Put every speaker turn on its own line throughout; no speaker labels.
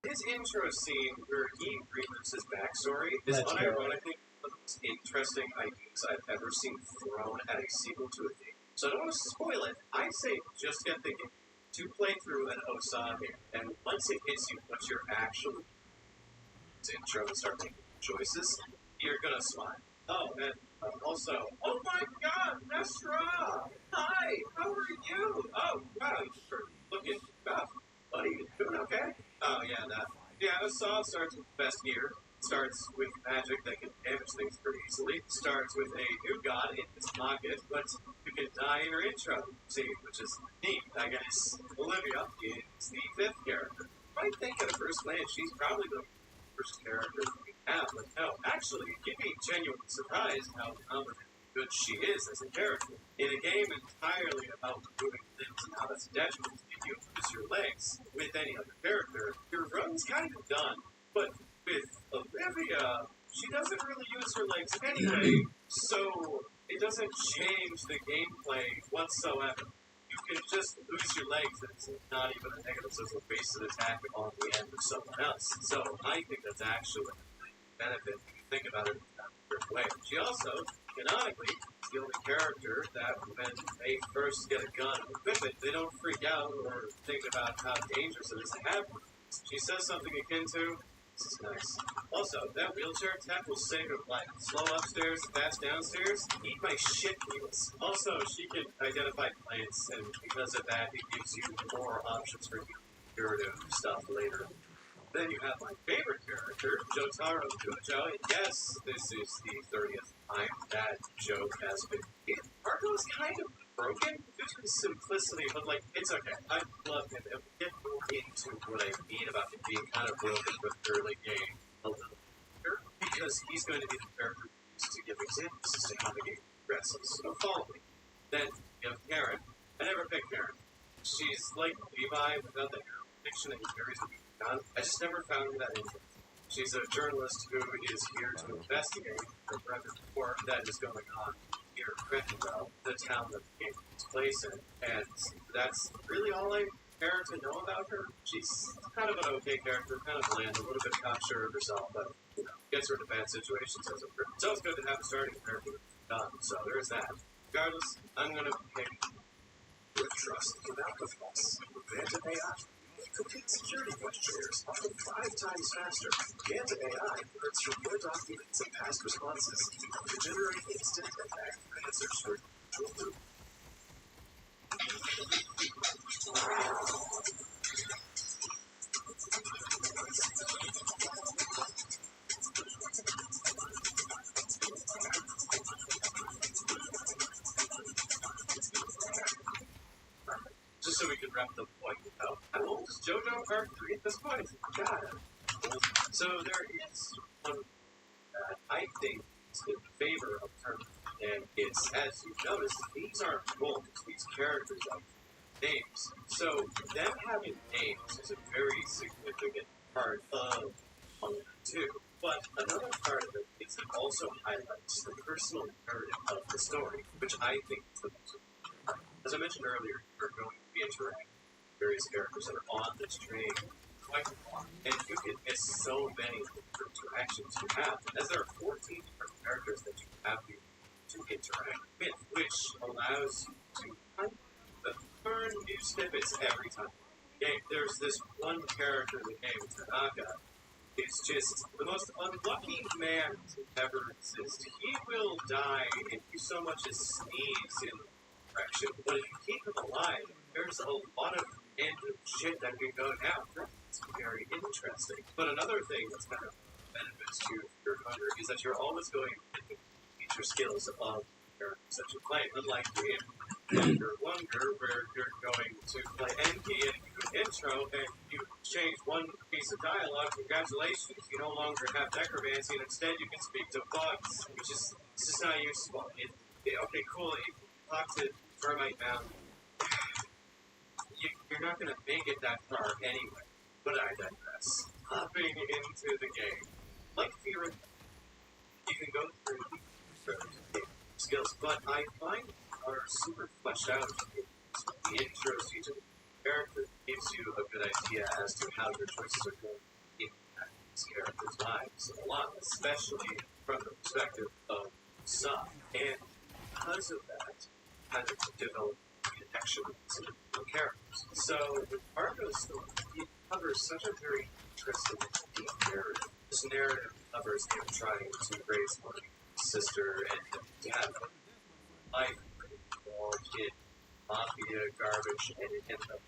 his intro scene where he relives his backstory is unironically one of the most interesting ideas I've ever seen thrown at a sequel to a game. So I don't want to spoil it. I say just get the game to play through an Osage, and once it hits you what you're actually intro and start making choices, you're gonna smile. Oh, and also, oh my god, Nestra! Hi, how are you? Oh, wow, you're looking rough. Buddy, you doing okay? Oh, yeah, that. Yeah, Assault starts with best gear. Starts with magic that can damage things pretty easily. Starts with a new god in his pocket, but you can die in your intro scene, which is neat, I guess. Olivia is the fifth character. You might think at first glance she's probably the first character we have, but no, actually, you'd be genuinely surprised how competent and good she is as a character. In a game entirely about moving things and how that's detrimental if you use your legs with any other character, your run's kind of done. But with Olivia, she doesn't really use her legs anyway, so it doesn't change the gameplay whatsoever. You can just lose your legs and it's not even a negative social wasted attack on the end of someone else. So I think that's actually a benefit if you think about it in that different way. She also, canonically, is the only character that when they first get a gun and equip it, they don't freak out or think about how dangerous it is to have one. She says something akin to, this is nice. Also, that wheelchair tech will save her life. Slow upstairs, fast downstairs, eat my shit wheels. Also, she can identify plants, and because of that, it gives you more options for curative stuff later. Then you have my favorite character, Jotaro Jojo, and yes, this is the 30th time that joke has been made. Marco is kind of broken due to the simplicity, but like, it's okay. I love him, and we'll get more into what I mean about him being kind of broken for the early game a little later, because he's going to be the character used to give examples as to how the game progresses. So follow me. Then you have Karen. I never picked Karen. She's like Levi without the fiction and carries a gun. I just never found her that interesting. She's a journalist who is here to investigate the record war that is going on near Gryffindor, the town that the game takes place in. And that's really all I care to know about her. She's kind of an okay character, kind of bland, a little bit cocksure of herself, but, you know, gets her into bad situations as a person. It's always good to have a starting character done, so there's that. Regardless, I'm going to pick with trust in Alchemist. Advanced AI. Complete security questionnaires up to 5 times faster. Advanced AI learns from your documents and past responses to generate instant and accurate answers for your group. Just so we can wrap the point, you know. How old is JoJo Part 3 at this point? God. So there is one that I think is in favor of her, and it's, as you notice, these aren't roles, these characters are names. So them having names is a very significant part of Alchemist 2. But another part of it is it also highlights the personal narrative of the story, which I think is the most important part. As I mentioned earlier, you're going to be interacting with various characters that are on this train quite a lot, and you can miss so many different interactions you have, as there are 14 different characters that you have to interact with, which allows you to kind of learn new snippets every time. Okay, there's this one character in the game, Tanaka. It's just the most unlucky man to ever exist. He will die if you so much as sneeze in the direction, but if you keep him alive, there's a lot of random shit that can go down. It's very interesting. But another thing that's kind of benefits to your hunger is that you're always going to feature skills of characters that you play, unlike in Wonder, where you're going to play NP and you do an intro and you change one piece of dialogue. Congratulations, you no longer have necromancy, and instead you can speak to bugs, which is just not useful. Okay, cool. You talk to Termite Mountain. You're not going to make it that far anyway. But I digress. Hopping into the game. Like Fear, you can go through the skills, but I find are super fleshed out. The intros you to the character gives you a good idea as to how your choices are going to these characters' lives a lot, especially from the perspective of Sun. And because of that, kind of develop connection to the characters. So with Marco's story, it covers such a very interesting, deep narrative. This narrative covers him trying to raise his sister and to have a life involved in mafia garbage, and it ended up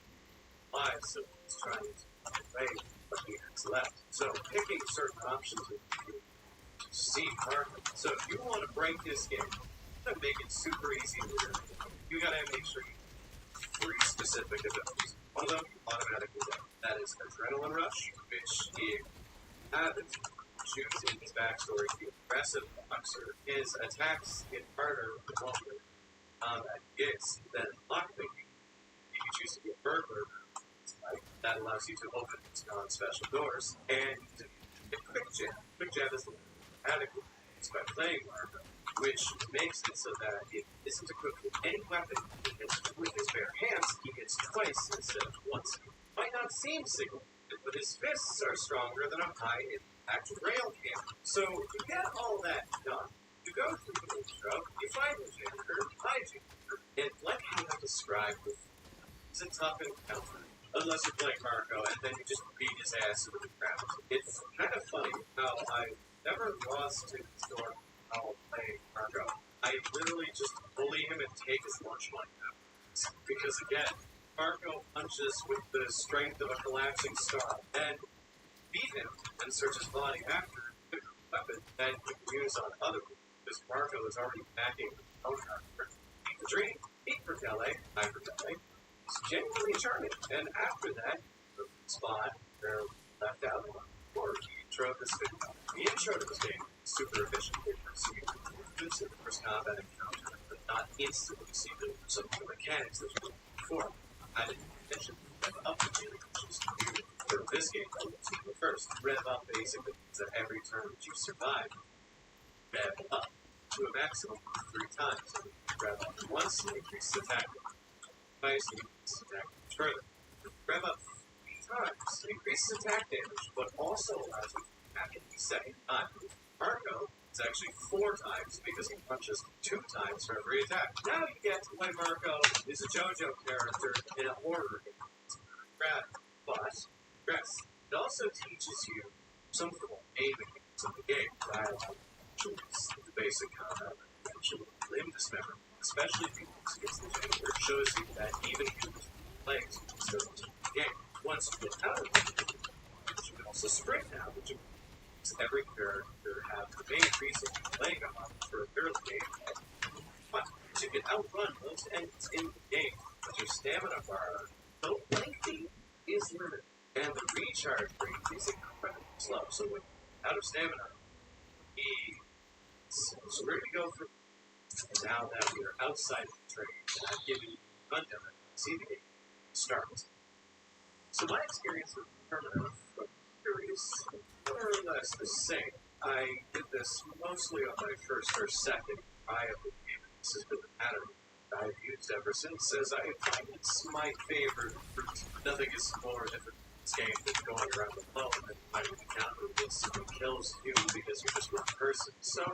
alive, so he's trying to away what he has left. So picking certain options would be see Marco. So if you want to break this game, to make it super easy to learn, you gotta make sure you have 3 specific abilities. One of them automatically done. That is Adrenaline Rush, which if you haven't choose in his backstory to be aggressive boxer, his attacks get harder the longer combat gets than lockpicking. If you choose to be a burglar, that allows you to open non-special doors, and a quick jab. Quick jab is adequate by playing Marco, which makes it so that it isn't equipped with any weapon. With his bare hands, he hits twice instead of once. Might not seem significant, but his fists are stronger than a high-impact rail cannon. So to get all that done, you go through the intro, you find the janitor, and like how I described with it's a tough encounter. Unless you play Marco, and then you just beat his ass into the ground. It's kind of funny how I never lost to the store while playing Marco. I literally just bully him and take his lunch money out. Because again, Marco punches with the strength of a collapsing star, and beat him and search his body after a weapon that you can use on other people. Because Marco is already backing the own character. Beat the dream, beat Perkele, I Perkele. It's genuinely charming, and after that, the spot where left out or the intro of this video. The intro to this game is super efficient. It proceeds with the first combat encounter, but not instantly see some of the mechanics that you did before. I didn't mention rev up the game, which is new for this game. But first, rev up basically means that every turn that you survive, rev up to a maximum of 3 times. Rev up once, increase attack. Twice, increase attack further. Rev up 3 times, increases attack damage, but also allows you to attack at the second time. Marco is actually 4 times because he punches 2 times for every attack. Now you get to play Marco is a JoJo character in a horror game. But, it also teaches you some form of aiming in the game. The basic combat limb dismemberment, especially if you use against the janitor, it shows you that even if you legs still in the game. Once you get out of the game, you can also sprint now, which makes every character have the main reason leg on for a early game. But you can outrun most enemies in the game, but your stamina bar, though lengthy, is limited. And the recharge rate is incredibly slow. So when out of stamina, so where do we go from? And now that we are outside of the train, and I've given you a rundown, see the game start. So my experience with Permanent is more or less the same. I did this mostly on my first or second try of the game. This has been the pattern I've used ever since, as I find it's my favorite route. Nothing is more difficult in this game than going around alone and finding the counter that instantly kills you because you're just one person. So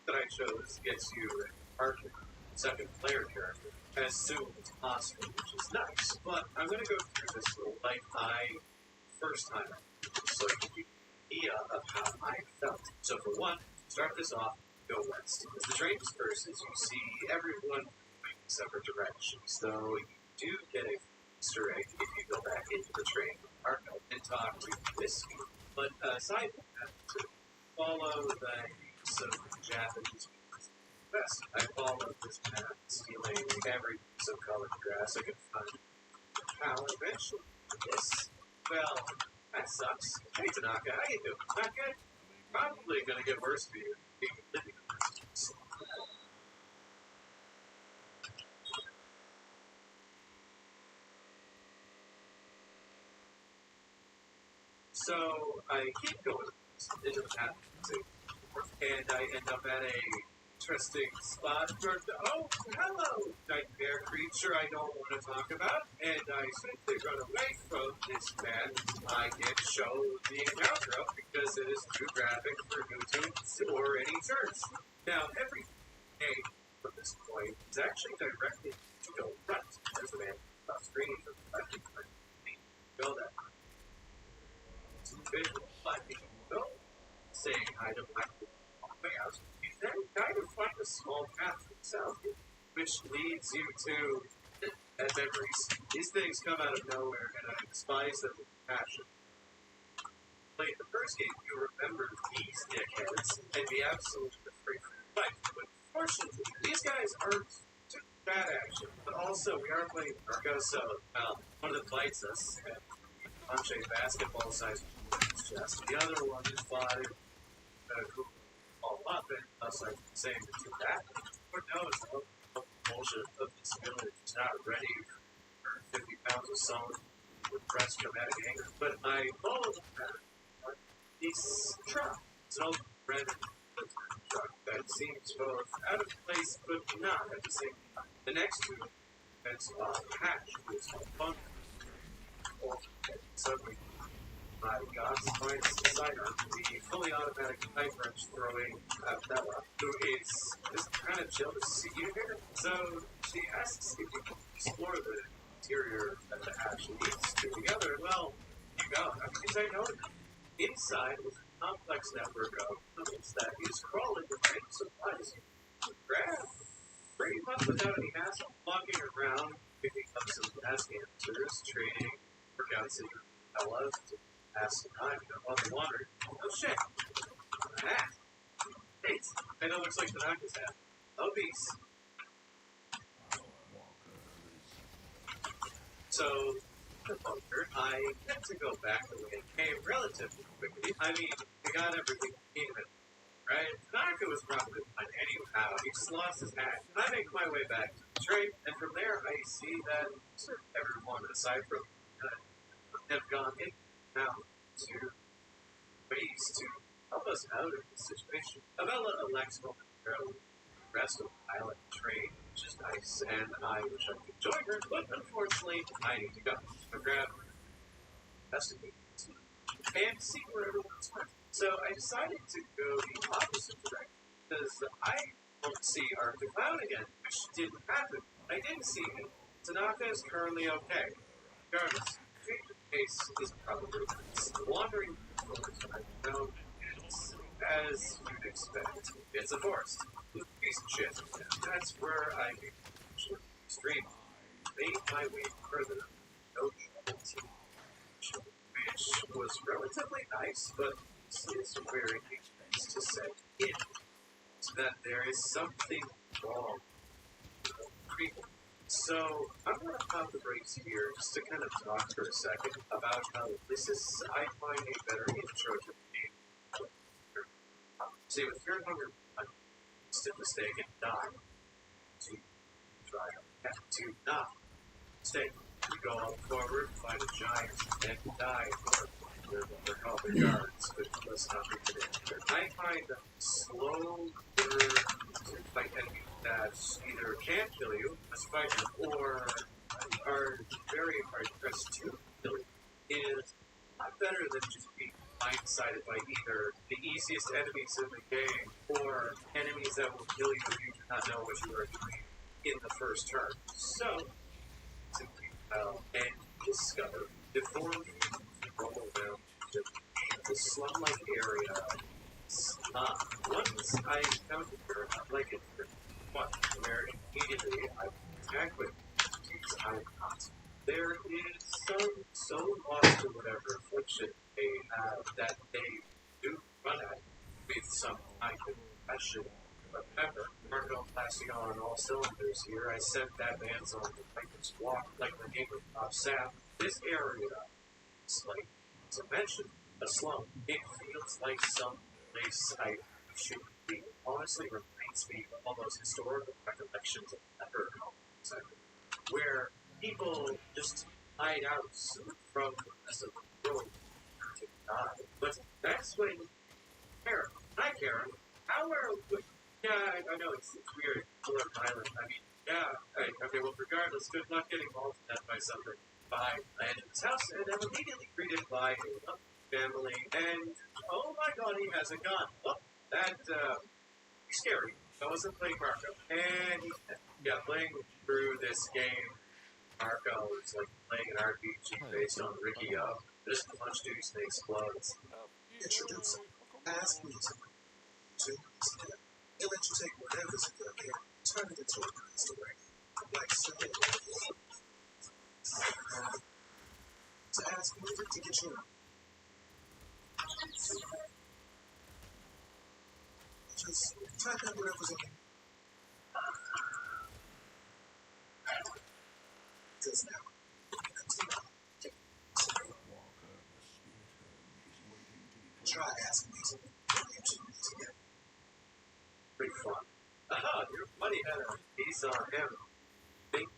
that I chose gets you an partner, second player character, as soon as possible, which is nice. But I'm going to go through this like I first time, so I can give you an idea of how I felt. So for one, start this off, go west. As the train disperses, you see everyone moving in separate directions, though you do get a Easter egg if you go back into the train with Marco and talk to this group. But aside from that, to follow the use of Japanese best. I followed this path, stealing every piece of colored grass I could find. How eventually this, well, that sucks. Hey Tanaka, how you doing? Not good? Probably gonna get worse for you being living in this. So I keep going into the path, and I end up at a interesting spot for oh, hello, nightmare creature I don't want to talk about, and I simply run away from this man I can't show the encounter of because it is too graphic for YouTube or any church. Now, every day from this point is actually directed to go right. There's a man screening from the left and go that way. It's visual, but if you don't say hi to black people on the way out, you then kind of find a small path south, which leads you to memories. These things come out of nowhere, and I despise them with passion. Played the first game, you remember these dickheads and be absolutely afraid of the fight. But fortunately, these guys aren't too bad action. But also, we are playing Marco, so one of them bites us and punch a basketball-sized chest. The other one is fought who all up, and us like saying to that. Who knows what bullshit of this village is not ready for 50 pounds of solid with fresh traumatic anger. But I follow the pattern. This truck, it's an old red truck that seems both out of place but not at the same time. The next two, it's hatch, it's fun. Suddenly, my God's finest designer, the fully automatic knife wrench throwing Bella, who is just kind of chill to see you here. So she asks if you can explore the interior that the hatch leads to. The other, well, you go. Because I know inside is a complex network of tunnels that is crawling with random supplies to grab. Pretty much without any hassle, walking around, picking up some gas canisters, trading workouts in Bella to pass some time, while they wandered. Oh shit. Ah. Thanks. I know it looks like the Naka's hat. Obese. So, the bunker, I get to go back the way it came relatively quickly. I mean, we got everything even, right? Naka was probably fine anyhow. He just lost his hat. I make my way back to the train, and from there I see that everyone aside from have gone in now to ways to help us out of this situation. Abella elects momentarily the rest of the pilot train, which is nice, and I wish I could join her, but unfortunately, I need to go. So grab her, investigate, and see where everyone's went. So I decided to go the opposite direction, because I don't see Arctic Cloud again, which didn't happen. I didn't see him. Tanaka is currently okay. Regardless, case is probably wandering forest. I know it's as you'd expect. It's a forest. Piece of shit. That's where I stream. Made my way further. No trouble to which was relatively nice, but this is where it begins to set in. So that there is something wrong with people. So, I'm going to pop the brakes here just to kind of talk for a second about how this is, I find, a better intro to the game. See, with Fear and Hunger, I'm still mistaken, die. To try to not stay. You go on forward, find a giant, and die for they're called the guards, but let's not be predicted. I find them slow to fight enemies that either can't kill you as a fighter or are very hard pressed to kill you is a lot better than just being blindsided by either the easiest enemies in the game or enemies that will kill you if you do not know what you are doing in the first turn. So, simply and discover before you roll around the slum-like area. Once I encountered her, like it where immediately I attack with these icons. There is some so lost to whatever affliction they have that they do run at with some kind of passion. Remember, Marco blasting on all cylinders here. I sent that man's on the Viper's Walk like the name of Bob Sapp. This area is like, as I mentioned, a slum. It feels like some place I should be. Honestly, reminds me of all those historical recollections of Evercom, where people just hide out from the rest of the world to die. But that's when Karen, hi Karen, how are we? Yeah, I know, it's weird. Full of violence. I mean, yeah. Okay, well, regardless, good luck getting mauled to death by something. Bye. I entered his house and I'm immediately greeted by a lovely family, and oh my god, he has a gun. Oh, that, scary. I wasn't playing Marco. And, yeah, playing through this game, Marco is like playing an RPG based on Ricky just punch dudes and explodes.
Introduce him. Ask me to he'll let you take whatever's in your hand, turn it into a story. Like simple. To ask me to get you. Just type in whatever's in your Just now. Try asking me to get
Pretty fun. Aha, your buddy had a piece on him. Think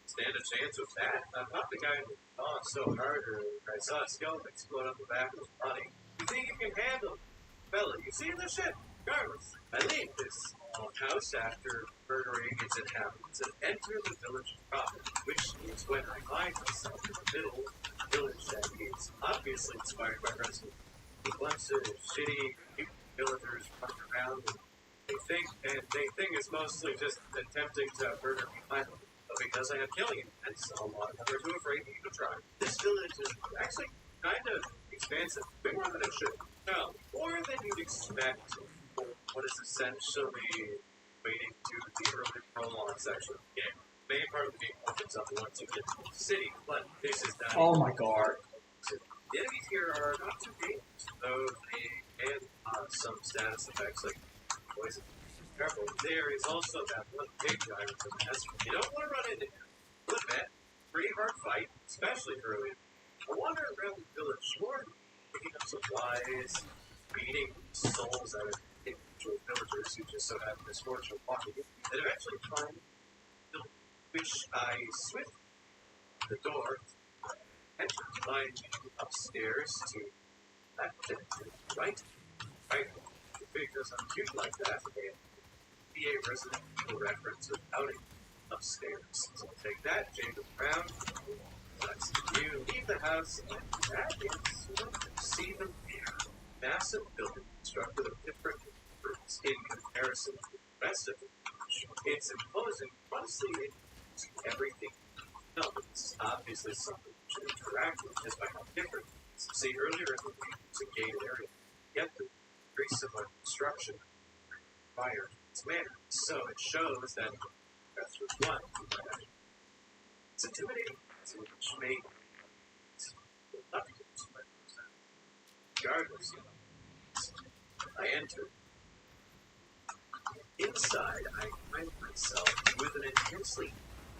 stand a chance with that? I thought the guy would fall so hard, or I saw a skeleton explode on the back of his body. You think you can handle it? Fella, you see this shit? Regardless, I leave this small house after murdering its inhabitants and enter the village proper, which is when I find myself in the middle of a village that is obviously inspired by Resident Evil. A bunch of shitty villagers running around, and they think it's mostly just attempting to murder me finally. But because I have killing intents, a lot of them are too afraid to even try. This village is actually kind of expansive, way more than it should. No, more than you'd expect for what is essentially waiting to the early prologue section of the game. The main part of the game opens up once you get to the city, but this is not.
Oh my god.
The enemies here are not too dangerous, though they can some status effects like poison. Careful, there is also that one big guy with the mask. You don't want to run into him. Look at that. Pretty hard fight, especially early. I wander around the village more, picking up supplies, beating souls out of individual villagers who just so have the misfortune of walking in, and eventually find the village, which I swiftly the door. And find upstairs to left and right. Right. The big doesn't cute like that. And be a Resident Evil reference without it upstairs. So I'll take that, Jacob Brown. Let's you leave the house, and that is what you see them here. Massive building constructed of different rooms in comparison to the rest of the village. It's imposing, honestly, it's everything. No, it's obviously something you should interact with just by how different it is. See, earlier in the game, it's a gated area. Yet the very similar construction required its manner. So it shows that that's just one. It's intimidating, which may not be regardless. I enter. Inside, I find myself with an intensely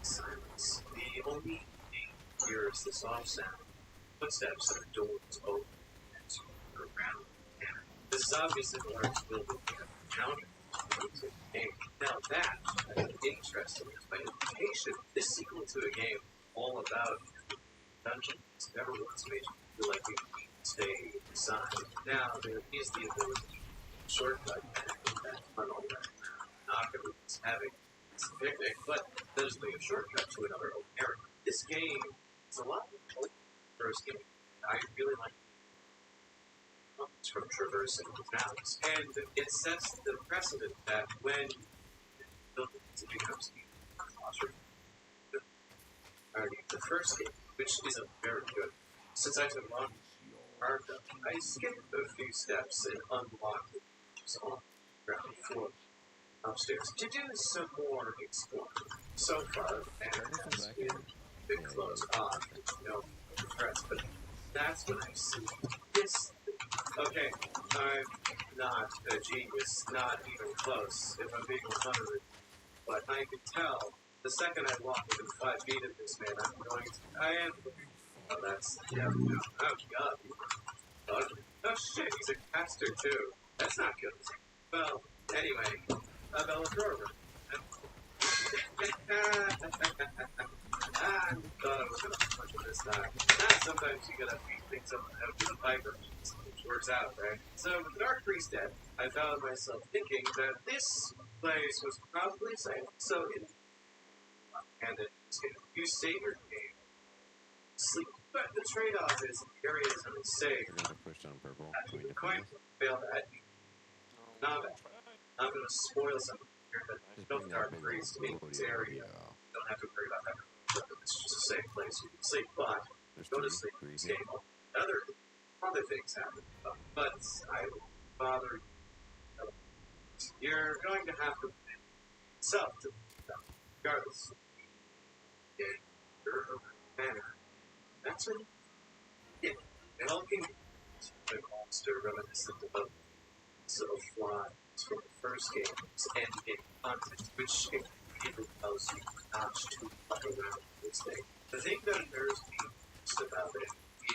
silence. The only thing here is the soft sound. Footsteps and doors open and around. This is obviously the largest building we have encountered in the game. Now that is interesting. By implication, this sequel to a game all about dungeons never once made you feel like you need to stay inside. Now there is the ability to shortcut that tunnel that Nakaru's having. It's a picnic, but there's a shortcut to another open area. This game is a lot more first game. I really like it from traversing the towns. And it sets the precedent that when it becomes the first game, which is a very good. Since I took on Arca, I skipped a few steps and unlocked it on ground floor. Upstairs to do some more exploring. So far, the manor has been a bit closed off, no stress, but that's when I see this. Okay, I'm not a genius, not even close, if I'm being 100, but I can tell the second I walk within 5 feet of this man, I'm going to. I am. Oh, that's. Yeah. Oh, God. Oh, shit, he's a caster, too. That's not good. Well, anyway. I thought I was going to punch him this time. Sometimes you gotta beat things up out of the piper, which works out, right? So, with the Dark Priest dead, I found myself thinking that this place was probably safe. So, and you save your game, sleep. But the trade-off is areas unsafe.
You're gonna push down purple. Can we
Going
defend
to fail that. Now, I'm going to spoil something here, but don't guard priest to make this area. You don't have to worry about that. It's just a safe place you can sleep. But go to sleep in this game. Other things happen. But I will bother you. You're going to have to self to regardless. In your manner. That's what it helping the monster reminiscent of little flies from the first games and in content, which people tells you not to fuck around with this thing. The thing that unnerves me most about it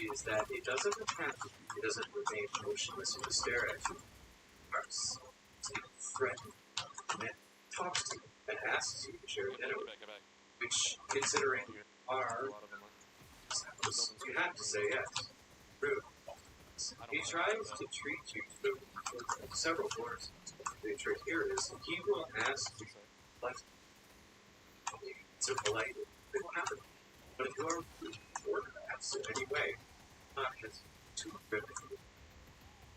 is that it doesn't attack you, it doesn't remain motionless and stare at you. It threatens and it talks to you and asks you to share dinner with it, which, considering you are, you have to say yes. Rude. He tries to treat you to several words. The trick here is he will ask you, but it's a polite, it will happen. But if you are rude or perhaps in any way, not his too good.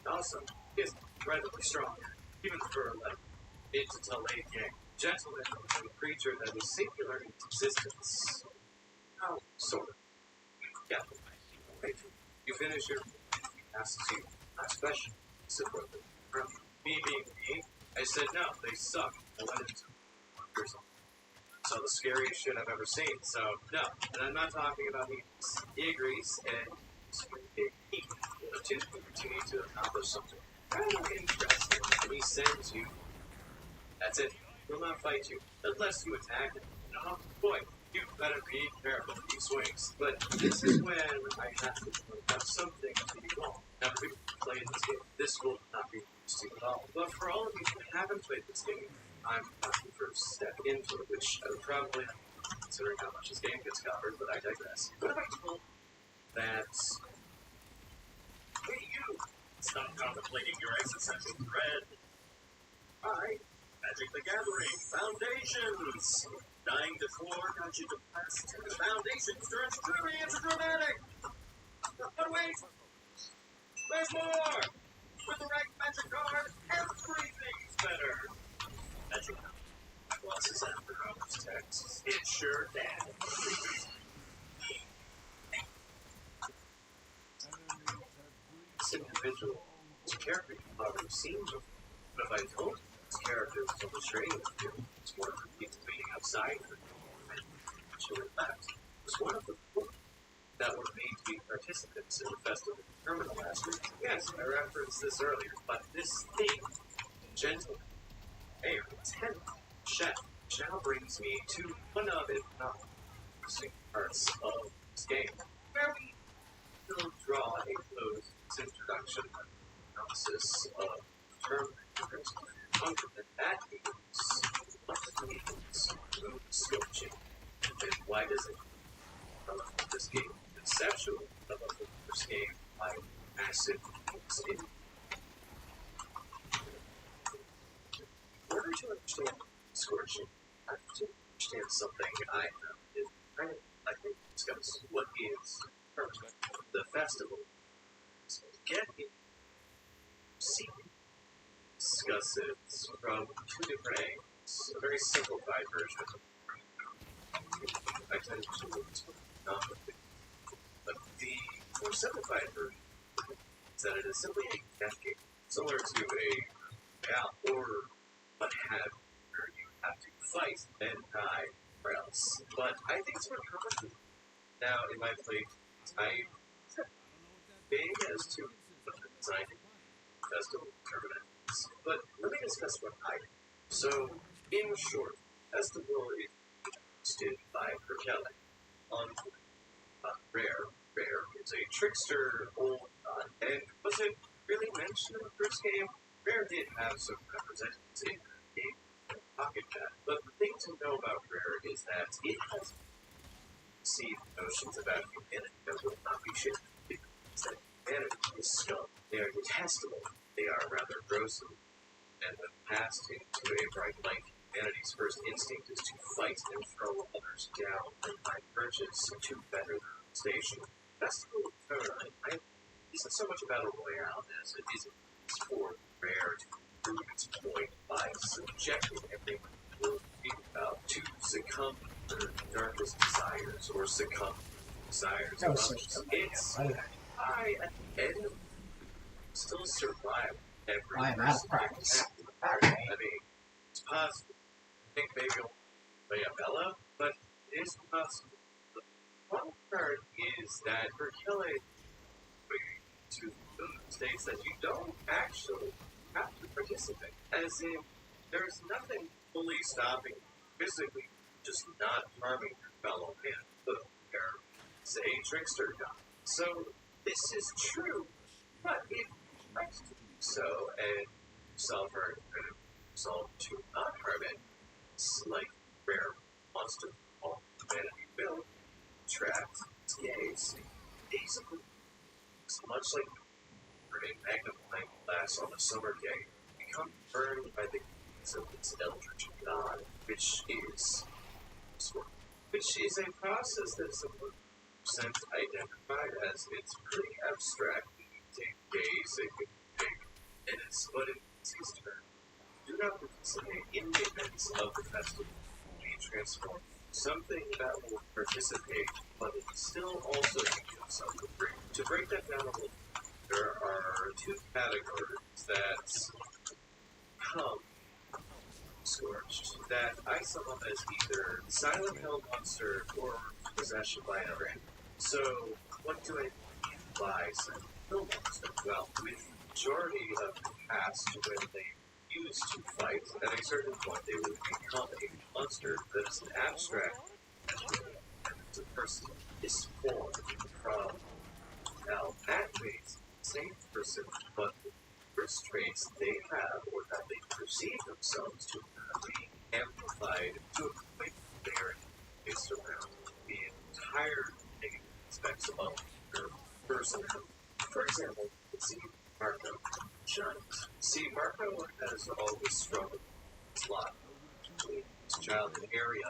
Also, he is incredibly strong, even for a mid to late game. Gentleman, a creature that is singular in existence. How sort of? Yeah. Wait. You finish your asks you last question. Support them. From me being me, I said no, they suck. I went into so the scariest shit I've ever seen. So no, and I'm not talking about me. He agrees, and the two need to accomplish something kind of interesting. And he sends you. That's it. He'll not fight you unless you attack him. Oh boy, you better be careful with these swings. But this is when I have to have something to be wrong. Now, if you play this game, this will not be used to at all. But for all of you who haven't played this game, I'm about to first step into it, which I would probably not considering how much this game gets covered, but I digress. What if I told that? Hey, you! Stop contemplating your existential dread. Magic the Gathering, Foundations! Dying to 4 got you depressed. Foundations turns dreary into dramatic! But wait! There's more! With the right magic card, everything's better! Magic glosses after hours text. It sure can. This individual, this character you've already seen before. But if I told you this character was on the train with you, it's one of the people waiting outside for you, and in fact, was one of the people that were made to be participants in the festival terminal last week. Yes, I referenced this earlier, but this thing, gentleman, mayor, tenant, chef, now brings me to one of, if not interesting parts of this game, where we will draw a close introduction and analysis of terminators. And that means what means mood sculpting. And why does it develop this game conceptually develop this game by massive skin? In order to understand scorching, I have to understand something I have been trying to discuss. What is the festival? So get it. See it. Discuss it from 2 different angles. A very simplified version of it. I tend to look to but the more simplified version is that it is simply a death game, similar to a horror, but where you have to fight and die or else. But I think it's more complicated. Now, in my play, I big as to designing festival tournament. But let me discuss what I do. So, in short, festival is hosted by Raquel on Rare. Rare is a trickster old god, and was it really mentioned in the first game? Rare did have some representatives in the game Pocket Chat, but the thing to know about Rare is that it has received notions about humanity that will not be shared. It's that humanity is scum. They are detestable. They are rather gross and when passed into a bright light, humanity's first instinct is to fight and throw others down from high perches to better their station. Festival of Terror, isn't so much about a royale as it is for rare to prove its point by subjecting everyone will be about to succumb to their darkest desires or succumb to desires of others. It's I at the end still survive every
I am out of practice.
I mean, it's possible. I think maybe I'll play a Bella, but it is possible. The one part is that for killing to states that you don't actually have to participate. As in, there's nothing fully stopping you physically, just not harming your fellow man. But there is a trickster god. So this is true, but if you tries to do so and suffer and resolve to not harm it, it's like rare monster called humanity film, trapped its gaze. Basically, it's much like a magnifying glass on a summer day, become burned by the gaze of its eldritch god, which is a process that's since identified as it's pretty abstract. Take gaze and think, and it's what it sees turn. Do not participate in the events of the festival. Be transformed. Something that will participate, but it still also teaches something free. To break that down a little, there are two categories that come scorched that I sum up as either silent hell monster or possession by another enemy. So, what do I mean by silent hell monster? Well, with the majority of the past, when they used to fight, at a certain point they would become a monster that is an abstract entity, and it's a person is formed from. Now, that means same person, but the first traits they have or that they perceive themselves to be amplified to a point where based around the entire negative aspects of their personality. For example, see Marco. See, Marco has always struggled with his life. His childhood area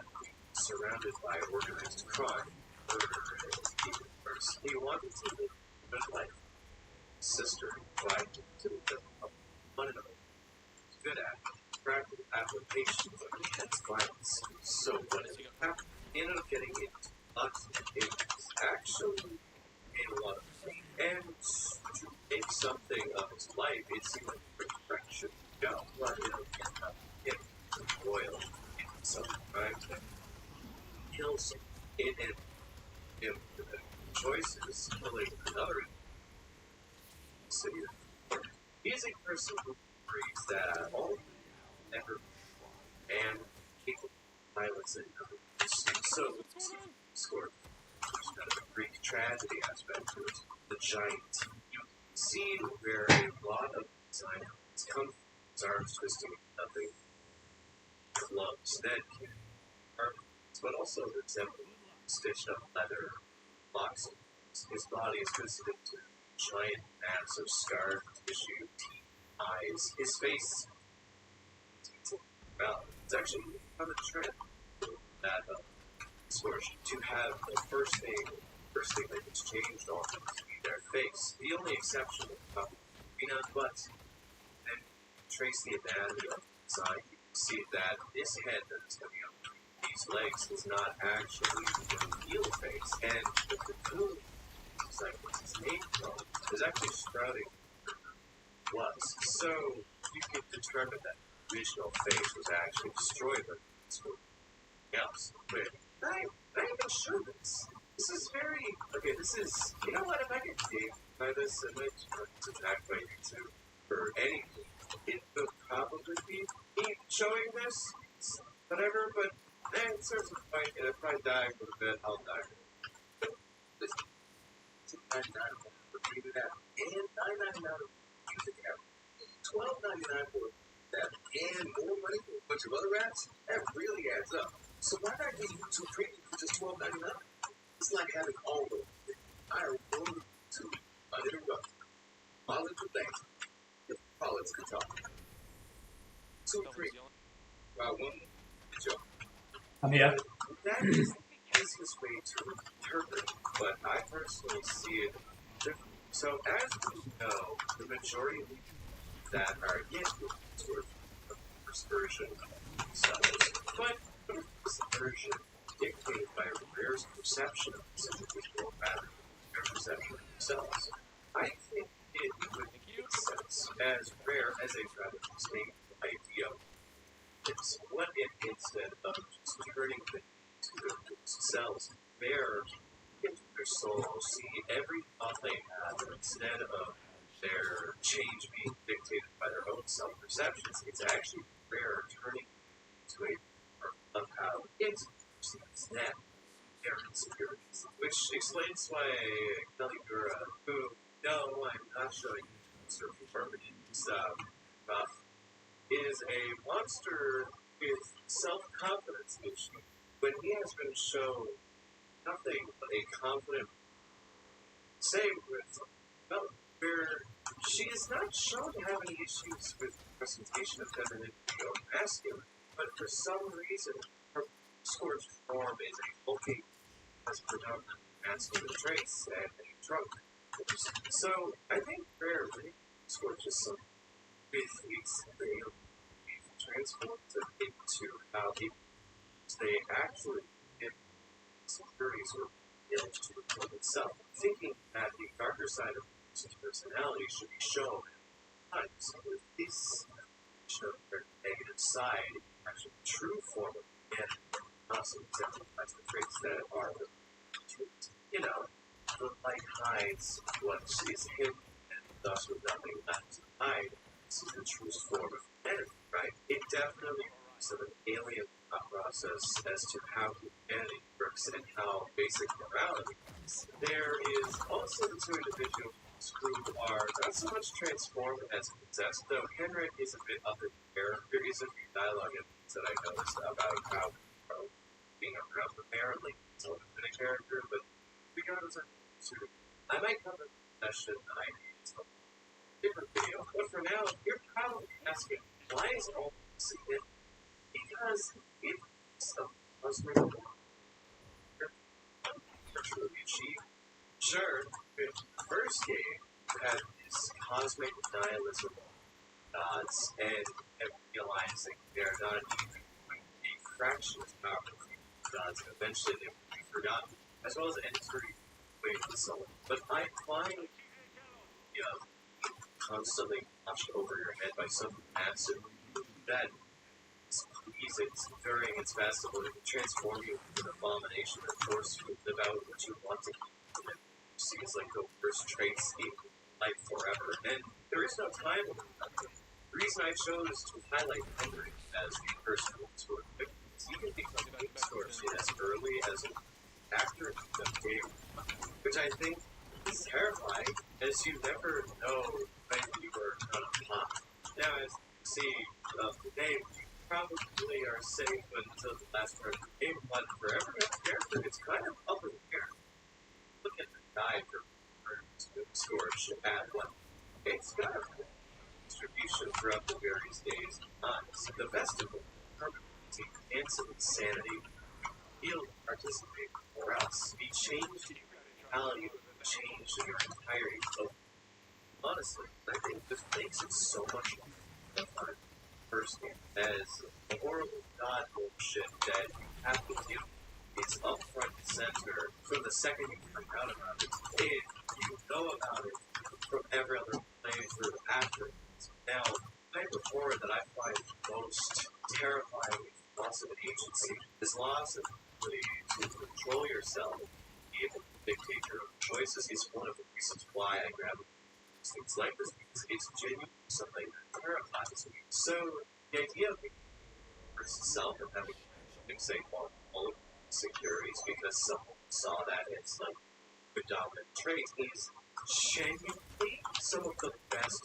surrounded by organized crime, murder, and even worse. He wanted to live a good life. Sister tried to develop one of them. He's good at practical applications of intense violence. So what did happen? He ended up getting into lots of cases. Actually made a lot of money. And to make something of his life, it seemed like a friend should go. But it'll end up getting embroiled in some crime that kills him. It ended him with the choices killing another city. He is a person who agrees that all ever and capable of violence and so scored. There's kind of a Greek tragedy aspect to it. The giant. You see where a lot of design has come from. His arms twisting nothing. Clubs that can hurt, but also resemble stitched up leather boxes. His body is twisted into giant mass of scarred tissue, teeth, eyes. His face. Well, it's actually kind of a trend that Scorch to have the first thing that gets changed on them to be their face. The only exception would probably be not but. And trace the anatomy of the design, you can see that this head that is coming up these legs is not actually the real face. And the cocoon, it's like what's his name from, is actually sprouting was. So you can determine that the original face was actually destroyed by something else. But I'm not even sure this is very okay. This is, you know what? If I get dinged by this image to attack by YouTube for anything, it would probably be me showing this, whatever. But then it serves a point, and if I die for a bit, I'll die. But this is $9.99 for reading that, and $9.99 for music app, $12.99 for that, and more money for a bunch of other apps. That really adds up. So why not get YouTube Premium for just $12.99? It's like having all the entire world to uninterrupted. All into things. If politics can talk. 2, 3. One, joke.
I'm here.
That is the easiest way to interpret it, but I personally see it differently. So as we know, the majority of people that are in sort of first version of themselves, but this version dictated by Rare's perception of this individual rather than their perception of themselves. I think it would make sense as Rare as a rather distinct idea. It's what if instead of just turning things into themselves, into their soul, see every thought they have, and instead of their change being dictated by their own self-perceptions, it's actually Rare turning into a part of how it perceives them, their insecurities. Which explains why Caligura, who, no, I'm not showing you sort of permanent stuff, is a monster with self-confidence issues, when he has been shown nothing but a confident same with where she is not shown to have any issues with the presentation of femininity or masculine, but for some reason her scorched form is a bulky, has predominantly masculine traits and a trunk. So I think Rare really scorches some with its transforms them into how they actually get securities or image to the world itself, thinking that the darker side of his personality should be shown at times with this show their negative side, actually the true form of man, also exemplifies the traits that are the truth. The light hides what is hidden, and thus with nothing left to hide, this is the truest form of humanity, right? It definitely is an alien thought process as to how humanity works and how basic morality is. There is also the two individuals who are not so much transformed as possessed, though Henrik is a bit up in the air. There is a few dialogue that I noticed about how being around apparently it's always been a character, but regardless of I might cover the session I need to different video, but for now, you're probably asking, why is all this significant? Because it's a cosmic virtually achieved. Sure, the first game had this cosmic nihilism gods and realizing they're not even a fraction as powerful as gods, and eventually they will be forgotten, as well as entering way of the soul. But I find constantly washed over your head by some massive that squeezes during its festival to transform you into an abomination that forces you to live out what you want to keep. And it seems like the worst traits in life forever. And there is no time limit. The reason I chose to highlight Henry as the person who's sort of victims, he can become game source as early as an actor in the game, which I think is terrifying, as you never know when you are going to pop. Now, as you see the name, you probably are safe until the last part of the game, but for every other character, it's kind of up in the air. Look at the guide for Scorch at what it's got a distribution throughout the various days and times. The best of it, permanency and some insanity, feel participate, or else be changed in your reality, changed in your entirety. So, honestly, I think this makes it so much more fun. First game, as the horrible god bullshit that you have to deal with is up front and center from the second you find out about it. If you know about it from every other playthrough after. Now, right before that I find most terrifying loss of agency is loss of ability to control yourself, be able to dictate your own choices is one of the reasons why I grab things like this, because it's genuinely something that terrifies me. So, the idea of versus self and having say all of securities because someone saw that it's like the dominant trait is genuinely some of the best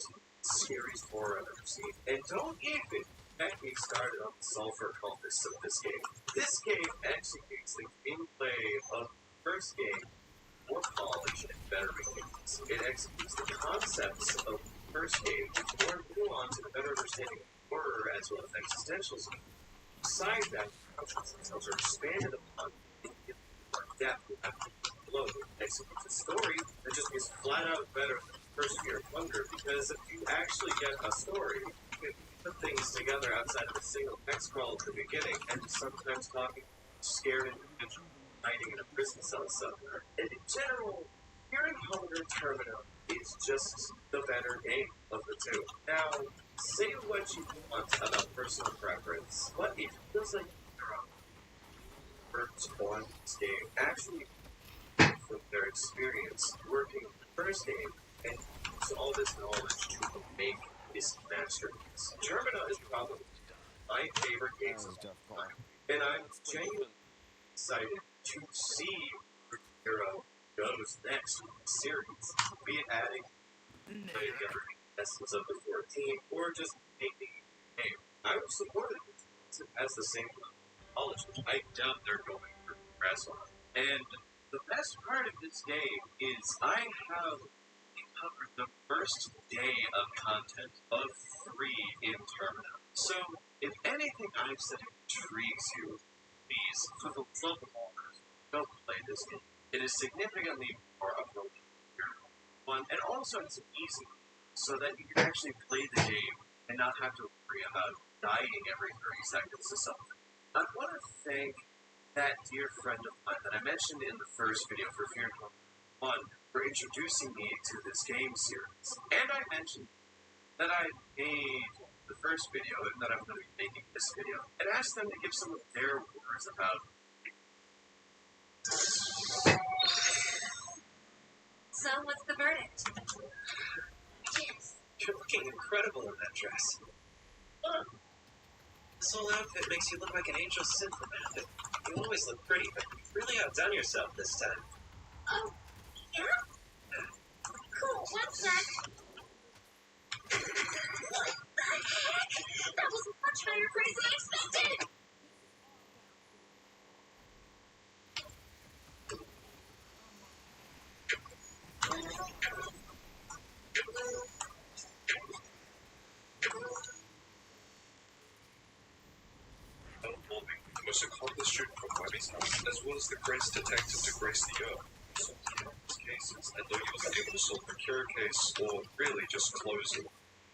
series horror I've ever seen. And don't even get me started on the sulfur cultists of this game. This game executes the gameplay of the first game more polished and better mechanics. It executes the concepts of the first game with more nuance and a better understanding of horror as well as existentialism. Besides that, themselves are expanded upon in more depth without below. Execute the story that just is flat out better than the first Fear of Hunger, because if you actually get a story, you can put things together outside of a single text scroll at the beginning, and sometimes talking scared individual hiding in a prison cell somewhere. And in general, Fear and Hunger Terminal is just the better game of the two. Now, say what you want about personal preference, but it feels like your own first on this game actually from their experience working the first game and use all this knowledge to make this masterpiece. Termina is probably my favorite game of all time, and I'm genuinely excited to see where Hero goes next in the series, be it adding the essence of the 14 or just making a game. I would support it as the same knowledge. I doubt they're going to progress on. And the best part of this game is I have covered the first day of content of 3 in Termina. So, if anything I've said intrigues you, please, for the love of all, don't play this game. It is significantly more approachable one, and also it's easy, so that you can actually play the game and not have to worry about dying every 30 seconds or something. I want to thank that dear friend of mine that I mentioned in the first video for Fear and Hunger 1 for introducing me to this game series. And I mentioned that I made the first video and that I'm going to be making this video, and asked them to give some of their words about it.
So, what's the verdict?
Yes. You're looking incredible in that dress. This whole outfit makes you look like an angel sent from heaven. You always look pretty, but you've really outdone yourself this time.
Oh, yeah? Cool, one sec. What the heck? That was much higher praise than I expected!
The most accomplished student from Webby's house, as well as the greatest detective to grace the earth. So, cases, and though he wasn't able to solve the cure case, or really just close it,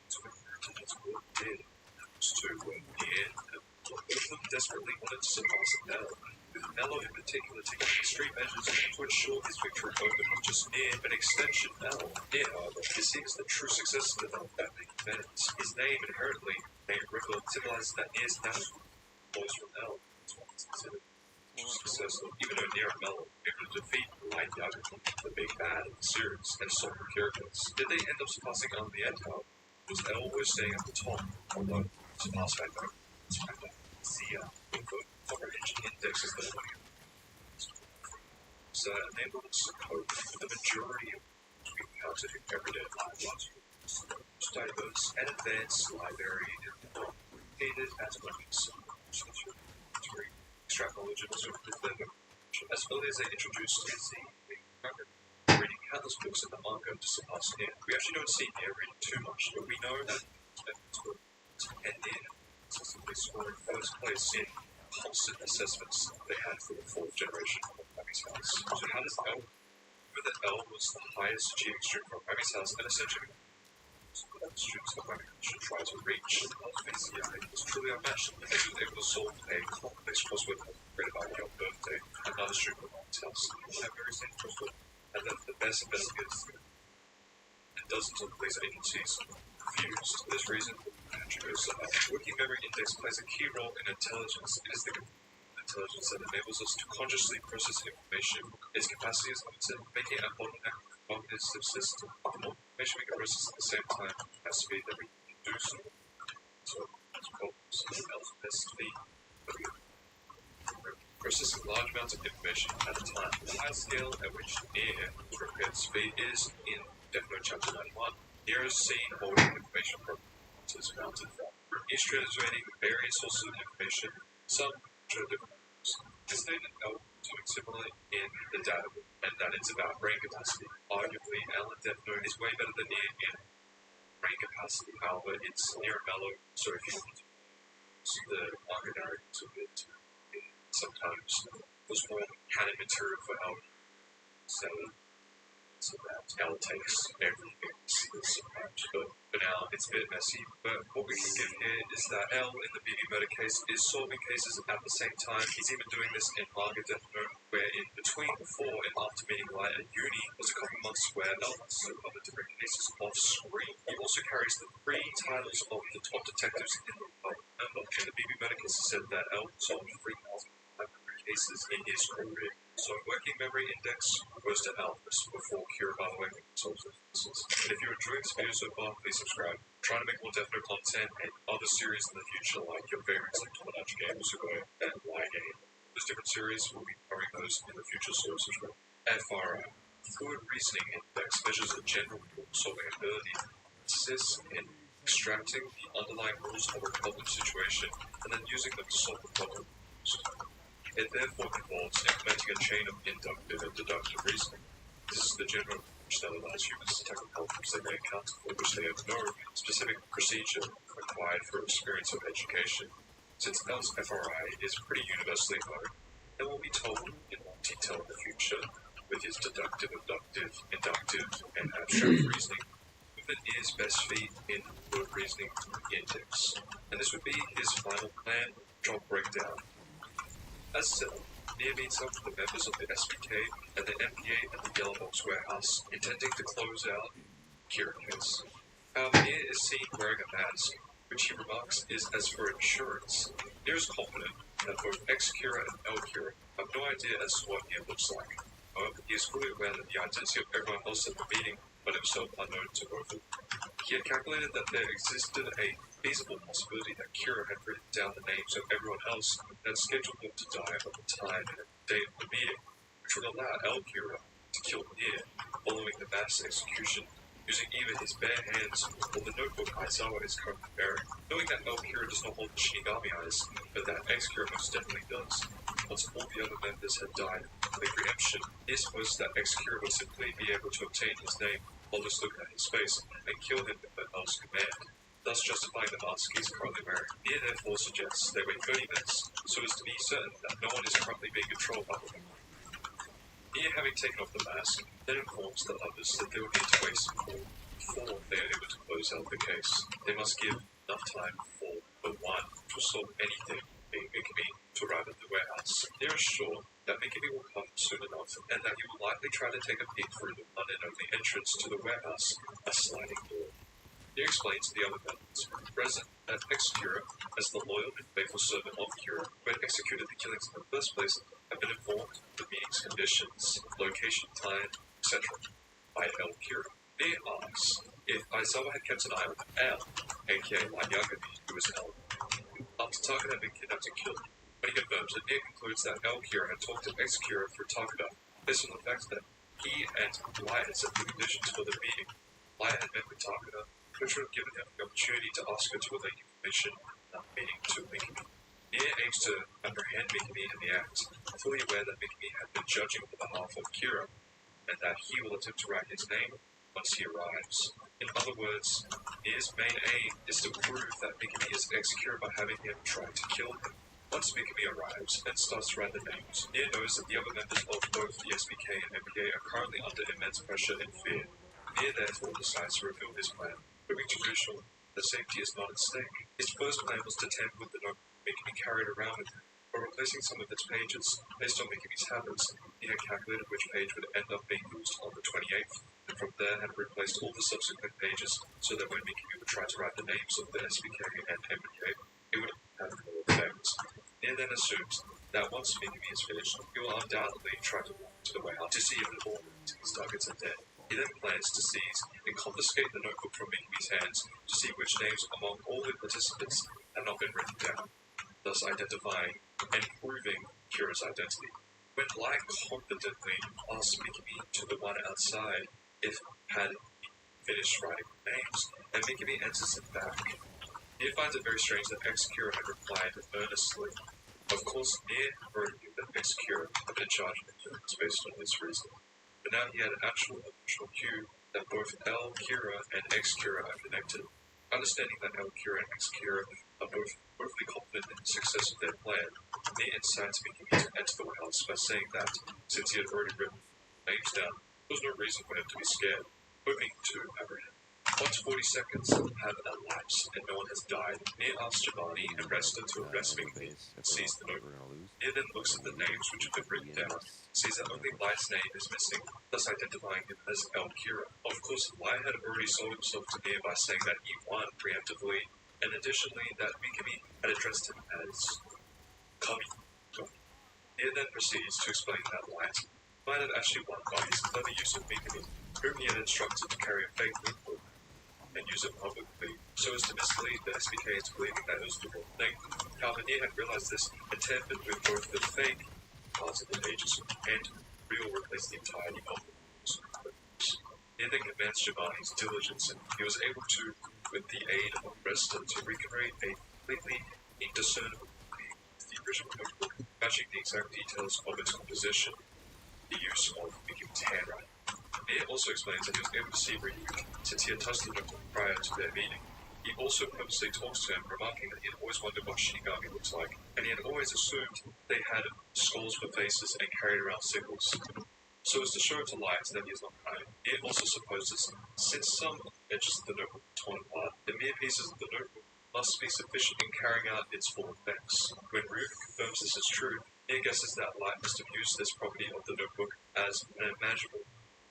that's what he did. Those two were near, and both of them desperately wanted to surpass Nello, with Nello in particular taking extreme measures to ensure his victory over not just Nier, but extension Nello. Nier, however, is seen as the true successor to Nello that making amends. His name inherently made Riddler symbolizes that Nier's national flows from Nello. Successful, even though Nier and Mello were able to defeat Light Yaga, the big bad of the series, and solve the characters. Did they end up surpassing on the end however? Was L always staying at the top, although surpassed by both? Zia, comprehension index is the one. So that enables us to cope with the majority of what we encountered in everyday life last year. Diverse and advanced library and aided at moments. Extract knowledge and also further. As early as they introduced reading countless books in the manga to surpass Nier. We actually don't see Nier reading too much, but we know that and Nier consistently scoring first place in constant assessments they had for the 4th generation of Webby's house. So how does L? Remember that L was the highest achieving student from Webby's house, and essentially students that Webby should try to reach. It was truly unmatched. He was able to solve a complex crossword created by your birthday, another student from Webby's house. That very same crossword, and then the best investigators and dozens of police agencies refused. For this reason, working memory index plays a key role in intelligence. It is the intelligence that enables us to consciously process information. Its capacity is limited, making it a bottleneck cognitive system. The more information we can process at the same time at speed that we can do so. So, it's problems in best speed. Processing large amounts of information at a time. The high scale at which Nier was prepared speed is in Death Note Chapter 91. Nier is seen holding information from is mounted from. Each translating various sources of information, some which are different. This stated doing similarly in the data, and that it's about brain capacity. Arguably, Alan Death Note is way better than Nier in brain capacity, however, it's near mellow, so if you use the manga narrative to it, sometimes was more canon material for L, so that L takes everything sometimes, but for now it's a bit messy. But what we can give here is that L in the BB murder case is solving cases at the same time. He's even doing this in manga Death Note, where in between before and after meeting Light at uni was a couple months where L also other different cases off screen. He also carries the three titles of the top detectives in the world. Remember, in the BB murder case it said that L solved 3,500 cases in his career. So working memory index goes to Alchemist before Kira, by the way, solves those cases. And if you're enjoying this video so far, please subscribe. I'm trying to make more Death Note content and other series in the future, like your favorites like Tomodachi Game, Musugo, and Y Game. Those different series will be covering those in the future, so subscribe. FRI, Fluid Reasoning Index, measures a general problem-solving ability. It assists in extracting the underlying rules of a problem situation and then using them to solve the problem. It therefore involves implementing a chain of inductive and deductive reasoning. This is the general approach that allows humans to tackle problems they may encounter for which they have no specific procedure required for experience of education. Since L's FRI is pretty universally known, it will be told in more detail in the future with his deductive, inductive, and abstract reasoning. Movement is best feat in the reasoning index, and this would be his final plan, job breakdown. As said, Nia meets up with the members of the SBK and the MPA at the Yellow Box warehouse, intending to close out Kira case. However, Nia is seen wearing a mask, which he remarks is as for insurance. Nia is confident that both ex-Kira and L-Kira have no idea as to what Nia looks like. However, he is fully aware that the identity of everyone else at the meeting, but himself unknown to both of them. He had calculated that there existed a feasible possibility that Kira had written down the names of everyone else and had scheduled them to die on the time and date of the meeting, which would allow L-Kira to kill Nia following the mass execution using either his bare hands or the notebook Aizawa is currently bearing. Knowing that L-Kira does not hold the Shinigami eyes, but that X-Kira most definitely does. Once all the other members had died, the preemption is supposed that X-Kira would simply be able to obtain his name while just looking at his face and kill him at L's command, thus justifying the mask he is currently wearing. Nia therefore suggests they wait 30 minutes so as to be certain that no one is currently being controlled by them. Nia, having taken off the mask, then informs the others that they will need to wait some more before they are able to close out the case. They must give enough time for the one to solve anything, being Mikami, to arrive at the warehouse. They are sure that Mikami will come soon enough and that he will likely try to take a peek through the one and only entrance to the warehouse, a sliding door. He explains to the other members present that ex-Kira, as the loyal and faithful servant of Kira, who had executed the killings in the first place, have been informed of the meeting's conditions, location, time, etc. by L-Kira. Nia asks if Aizawa had kept an eye on L, aka Light Yagami, who was L, after Takada had been kidnapped and killed. When he confirms it, Nia concludes that L-Kira had talked to ex-Kira through Takada, based on the fact that he and Light had set the conditions for the meeting. Light had met with Takada, which would have given him the opportunity to ask her to relate information about the meeting to Mikami. Nia aims to apprehend Mikami in the act, fully aware that Mikami had been judging on behalf of Kira, and that he will attempt to write his name once he arrives. In other words, Nia's main aim is to prove that Mikami is ex-Kira by having him try to kill him. Once Mikami arrives and starts to write the names, Nia knows that the other members of both the SBK and MPA are currently under immense pressure and fear. Nia therefore decides to reveal his plan. Proving to reassure that safety is not at stake. His first plan was to tamper with the note Mikami carried around with him, by replacing some of its pages. Based on Mikami's habits, he had calculated which page would end up being used on the 28th, and from there had replaced all the subsequent pages so that when Mikami would try to write the names of the SBK and MPA, it would have no effect. Nia then assumes that once Mikami is finished, he will undoubtedly try to walk to the warehouse to see if all his targets are dead. He then plans to seize and confiscate the notebook from Mikami's hands to see which names among all the participants have not been written down, thus identifying and proving Kira's identity. When Light confidently asks Mikami to the one outside if had finished writing the names, and Mikami answers it back. Nia finds it very strange that ex-Kira had replied earnestly. Of course, Nia already knew that ex-Kira had been charged with killings based on his reasoning. But now he had an actual emotional cue that both L, Kira, and X, Kira are connected. Understanding that L, Kira, and X, Kira are both overly confident in the success of their plan, Nia incites Mikami to enter the warehouse by saying that, since he had already written names down, there was no reason for him to be scared, hoping to apprehend. Once 40 seconds have elapsed and no one has died, Nia asks Giovanni and Resta to arrest Mikami and seize the notebook. Nia then looks at the names which have been written down, sees that only Light's name is missing, thus identifying him as El Kira. Of course, Light had already sold himself to Nia by saying that he won preemptively, and additionally that Mikami had addressed him as Kami. Nia then proceeds to explain that Light might have actually won by his clever use of Mikami, whom he had instructed to carry a fake notebook and use it publicly, so as to mislead the SBK into believing that it was the real thing. However, Nia had realized this and tampered with both the fake parts of the pages and real replaced the entirety of the books. Nia then commands Giovanni's diligence, and he was able to, with the aid of Resta, to recreate a completely indiscernible copy of the original notebook, matching the exact details of its composition, the use of Mikami's handwriting. Nia also explains that he was able to see Ryuk since he had touched the notebook prior to their meeting. He also purposely talks to him, remarking that he had always wondered what Shinigami looks like, and he had always assumed they had skulls for faces and carried around sickles. So as to show to Light that he is not kind, Nia also supposes, since some edges of the notebook are torn apart, the mere pieces of the notebook must be sufficient in carrying out its full effects. When Ryuk confirms this is true, Nia guesses that Light must have used this property of the notebook as unimaginable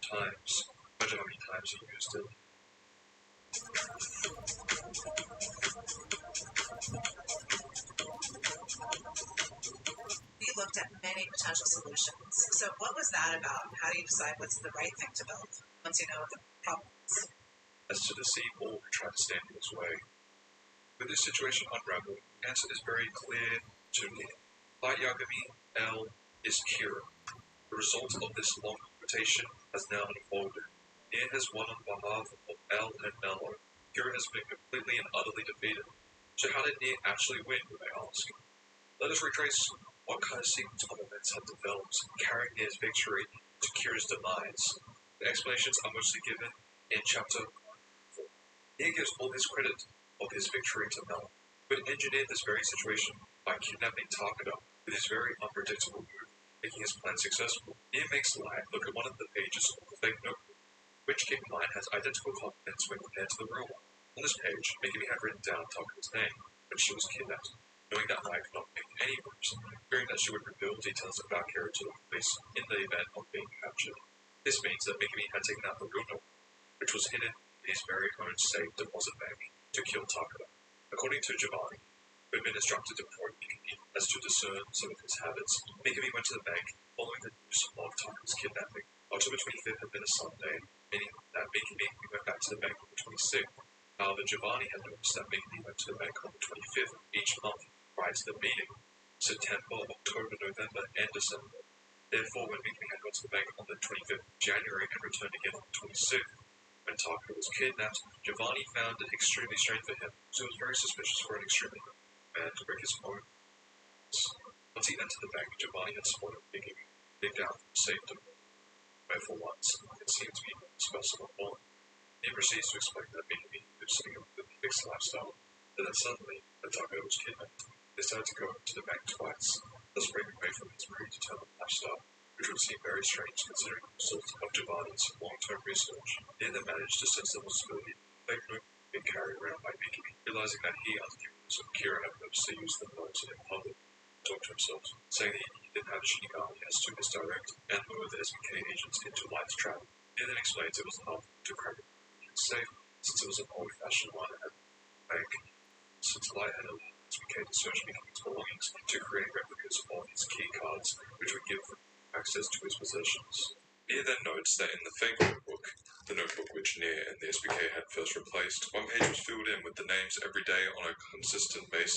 times. Imagine how many times he used it.
We looked at many potential solutions. So what was that about? How do you decide what's the right thing to build once you know the problems?
As to deceive all who try to stand in his way. With this situation unraveled, the answer is very clear to me. Light Yagami, L is Kira. The result of this long quotation has now unfolded. Nia has won on behalf of L and Mello. Kira has been completely and utterly defeated. So how did Nia actually win, you may ask? Let us retrace what kind of sequence of events have developed, carrying Nia's victory to Kira's demise. The explanations are mostly given in chapter 4. Nia gives all his credit of his victory to Mello, who had engineered this very situation by kidnapping Takada with his very unpredictable move, making his plan successful. Nia makes Light look at one of the pages of the fake notebook, which, keep in mind, has identical contents when compared to the real one. On this page, Mikami had written down Takada's name when she was kidnapped, knowing that Light could not make any moves, fearing that she would reveal details about Kira to the police in the event of being captured. This means that Mikami had taken out the real notebook, which was hidden in his very own safe deposit bank, to kill Takada. According to Giovanni, who had been instructed to probe Mikami as to discern some of his habits, Mikami went to the bank following the news of Takada's kidnapping. October 25th had been a Sunday, meaning that Mikami went back to the bank on the 26th. However, Giovanni had noticed that Mikami went to the bank on the 25th each month prior to the meeting, September, October, November, and December. Therefore, when Mikami had gone to the bank on the 25th of January and returned again on the 26th, when Takada was kidnapped, Giovanni found it extremely strange for him, so he was very suspicious for an extremely man to break his own. Once he entered the bank, Giovanni had spotted Mikami dig down from the safe door, where for once it seemed to be a special bond. He proceeds to explain that Mikami was living a fixed lifestyle, but then suddenly, when Takada was kidnapped, they decided to go to the bank twice, thus breaking away from his predetermined lifestyle, which would seem very strange considering the result of Giovanni's long-term research. He then managed to sense the possibility of the fake note being carried around by Mikami, realizing that he, under the influence of Kira, had purposely used the notes in public to talk to himself, saying that he didn't have a Shinigami as to misdirect and lure the SBK agents into Light's trap. He then explains it was enough to crack it safe, since it was an old-fashioned one at the bank, since Light had allowed SBK to search Mikami's belongings to create replicas of his key cards, which would give access to his possessions. Nia then notes that in the fake notebook, the notebook which Nia and the SBK had first replaced, one page was filled in with the names every day on a consistent basis.